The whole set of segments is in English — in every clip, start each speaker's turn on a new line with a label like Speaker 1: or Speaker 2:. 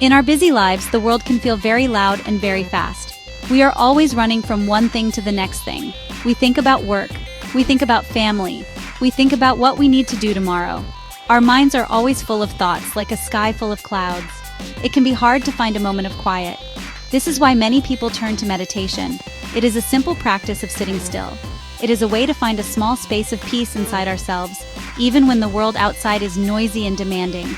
Speaker 1: In our busy lives, the world can feel very loud and very fast. We are always running from one thing to the next thing. We think about work. We think about family. We think about what we need to do tomorrow. Our minds are always full of thoughts, like a sky full of clouds. It can be hard to find a moment of quiet. This is why many people turn to meditation. It is a simple practice of sitting still. It is a way to find a small space of peace inside ourselves, even when the world outside is noisy and demanding.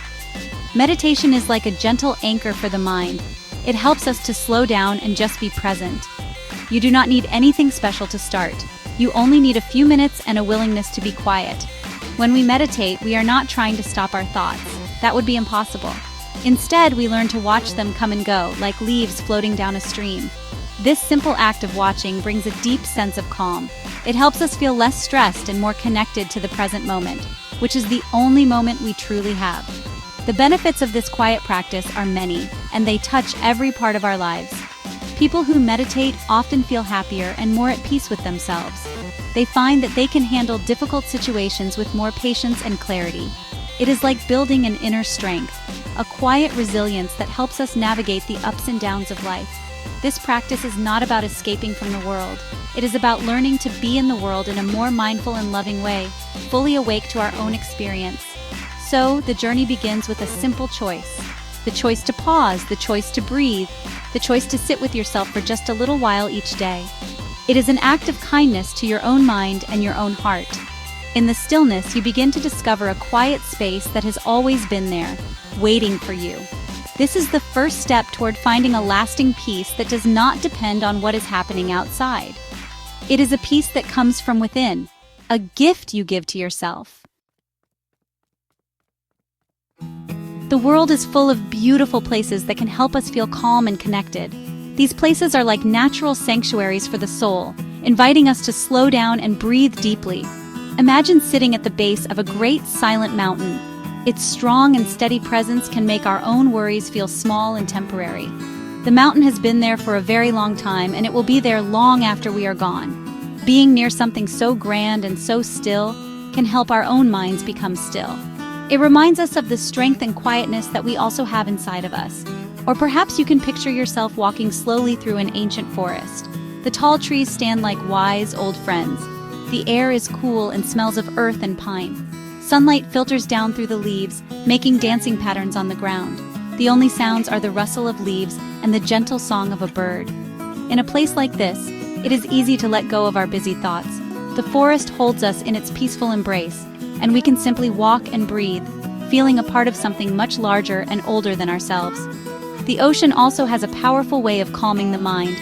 Speaker 1: Meditation is like a gentle anchor for the mind. It helps us to slow down and just be present. You do not need anything special to start. You only need a few minutes and a willingness to be quiet. When we meditate, we are not trying to stop our thoughts. That would be impossible. Instead, we learn to watch them come and go, like leaves floating down a stream. This simple act of watching brings a deep sense of calm. It helps us feel less stressed and more connected to the present moment, which is the only moment we truly have. The benefits of this quiet practice are many, and they touch every part of our lives. People who meditate often feel happier and more at peace with themselves. They find that they can handle difficult situations with more patience and clarity. It is like building an inner strength, a quiet resilience that helps us navigate the ups and downs of life. This practice is not about escaping from the world. It is about learning to be in the world in a more mindful and loving way, fully awake to our own experience. So, the journey begins with a simple choice. The choice to pause, the choice to breathe, the choice to sit with yourself for just a little while each day. It is an act of kindness to your own mind and your own heart. In the stillness, you begin to discover a quiet space that has always been there, waiting for you. This is the first step toward finding a lasting peace that does not depend on what is happening outside. It is a peace that comes from within, a gift you give to yourself. The world is full of beautiful places that can help us feel calm and connected. These places are like natural sanctuaries for the soul, inviting us to slow down and breathe deeply. Imagine sitting at the base of a great silent mountain. Its strong and steady presence can make our own worries feel small and temporary. The mountain has been there for a very long time, and it will be there long after we are gone. Being near something so grand and so still can help our own minds become still. It reminds us of the strength and quietness that we also have inside of us. Or perhaps you can picture yourself walking slowly through an ancient forest. The tall trees stand like wise old friends. The air is cool and smells of earth and pine. Sunlight filters down through the leaves, making dancing patterns on the ground. The only sounds are the rustle of leaves and the gentle song of a bird. In a place like this, it is easy to let go of our busy thoughts. The forest holds us in its peaceful embrace, and we can simply walk and breathe, feeling a part of something much larger and older than ourselves. The ocean also has a powerful way of calming the mind.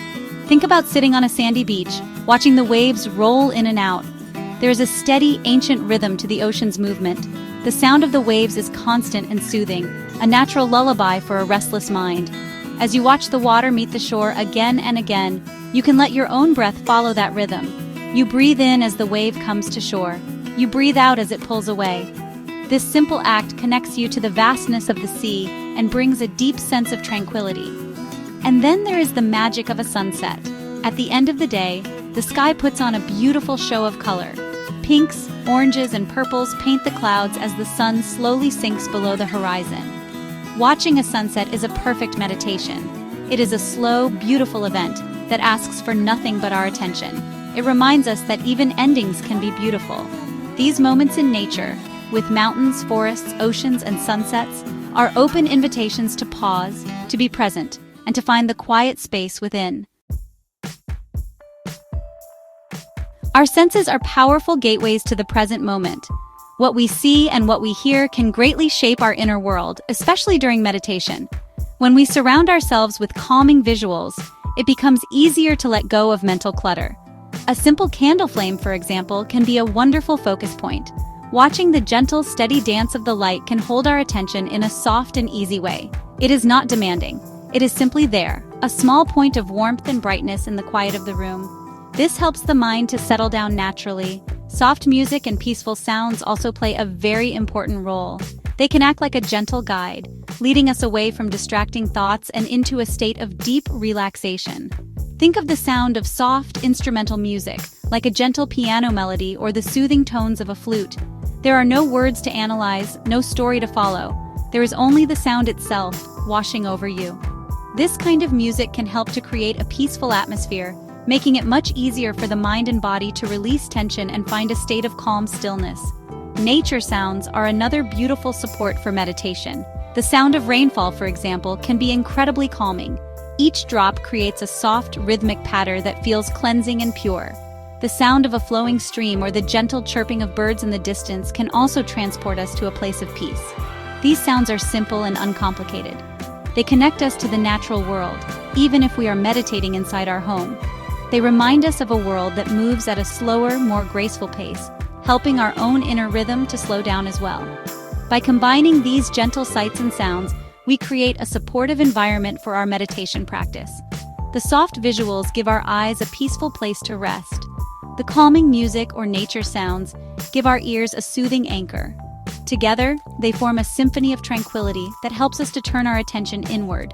Speaker 1: Think about sitting on a sandy beach, watching the waves roll in and out. There is a steady, ancient rhythm to the ocean's movement. The sound of the waves is constant and soothing, a natural lullaby for a restless mind. As you watch the water meet the shore again and again, you can let your own breath follow that rhythm. You breathe in as the wave comes to shore. You breathe out as it pulls away. This simple act connects you to the vastness of the sea and brings a deep sense of tranquility. And then there is the magic of a sunset. At the end of the day, the sky puts on a beautiful show of color. Pinks, oranges, and purples paint the clouds as the sun slowly sinks below the horizon. Watching a sunset is a perfect meditation. It is a slow, beautiful event that asks for nothing but our attention. It reminds us that even endings can be beautiful. These moments in nature, with mountains, forests, oceans, and sunsets, are open invitations to pause, to be present, and to find the quiet space within. Our senses are powerful gateways to the present moment. What we see and what we hear can greatly shape our inner world, especially during meditation. When we surround ourselves with calming visuals, it becomes easier to let go of mental clutter. A simple candle flame, for example, can be a wonderful focus point. Watching the gentle, steady dance of the light can hold our attention in a soft and easy way. It is not demanding. It is simply there, a small point of warmth and brightness in the quiet of the room. This helps the mind to settle down naturally. Soft music and peaceful sounds also play a very important role. They can act like a gentle guide, leading us away from distracting thoughts and into a state of deep relaxation. Think of the sound of soft instrumental music, like a gentle piano melody or the soothing tones of a flute. There are no words to analyze, no story to follow. There is only the sound itself washing over you. This kind of music can help to create a peaceful atmosphere, making it much easier for the mind and body to release tension and find a state of calm stillness. Nature sounds are another beautiful support for meditation. The sound of rainfall, for example, can be incredibly calming. Each drop creates a soft, rhythmic patter that feels cleansing and pure. The sound of a flowing stream or the gentle chirping of birds in the distance can also transport us to a place of peace. These sounds are simple and uncomplicated. They connect us to the natural world, even if we are meditating inside our home. They remind us of a world that moves at a slower, more graceful pace, helping our own inner rhythm to slow down as well. By combining these gentle sights and sounds, we create a supportive environment for our meditation practice. The soft visuals give our eyes a peaceful place to rest. The calming music or nature sounds give our ears a soothing anchor. Together, they form a symphony of tranquility that helps us to turn our attention inward.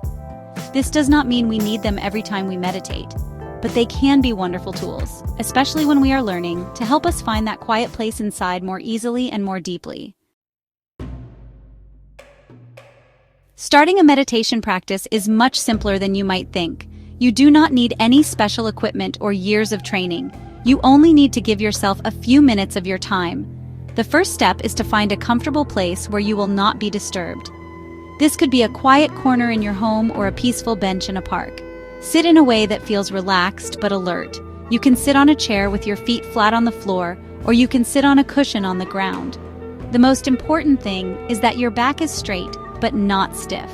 Speaker 1: This does not mean we need them every time we meditate, but they can be wonderful tools, especially when we are learning, to help us find that quiet place inside more easily and more deeply. Starting a meditation practice is much simpler than you might think. You do not need any special equipment or years of training. You only need to give yourself a few minutes of your time. The first step is to find a comfortable place where you will not be disturbed. This could be a quiet corner in your home or a peaceful bench in a park. Sit in a way that feels relaxed but alert. You can sit on a chair with your feet flat on the floor, or you can sit on a cushion on the ground. The most important thing is that your back is straight but not stiff.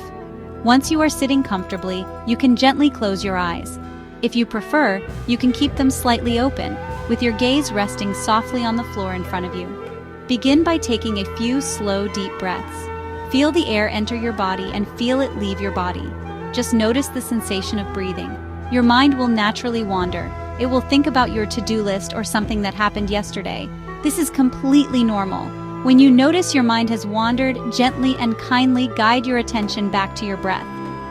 Speaker 1: Once you are sitting comfortably, you can gently close your eyes. If you prefer, you can keep them slightly open, with your gaze resting softly on the floor in front of you. Begin by taking a few slow, deep breaths. Feel the air enter your body and feel it leave your body. Just notice the sensation of breathing. Your mind will naturally wander. It will think about your to-do list or something that happened yesterday. This is completely normal. When you notice your mind has wandered, gently and kindly guide your attention back to your breath.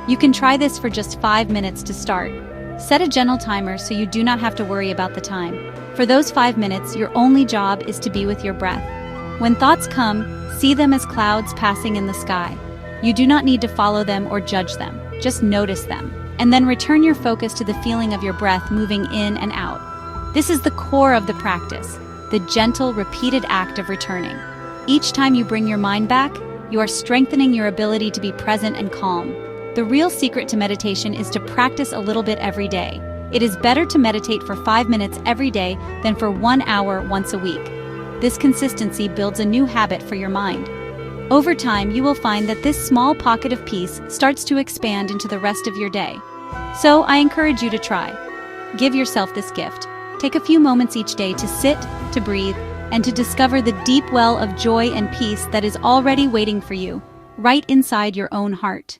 Speaker 1: You can try this for just 5 minutes to start. Set a gentle timer so you do not have to worry about the time. For those 5 minutes, your only job is to be with your breath. When thoughts come, see them as clouds passing in the sky. You do not need to follow them or judge them. Just notice them. And then return your focus to the feeling of your breath moving in and out. This is the core of the practice, the gentle, repeated act of returning. Each time you bring your mind back, you are strengthening your ability to be present and calm. The real secret to meditation is to practice a little bit every day. It is better to meditate for 5 minutes every day than for 1 hour once a week. This consistency builds a new habit for your mind. Over time, you will find that this small pocket of peace starts to expand into the rest of your day. So, I encourage you to try. Give yourself this gift. Take a few moments each day to sit, to breathe, and to discover the deep well of joy and peace that is already waiting for you, right inside your own heart.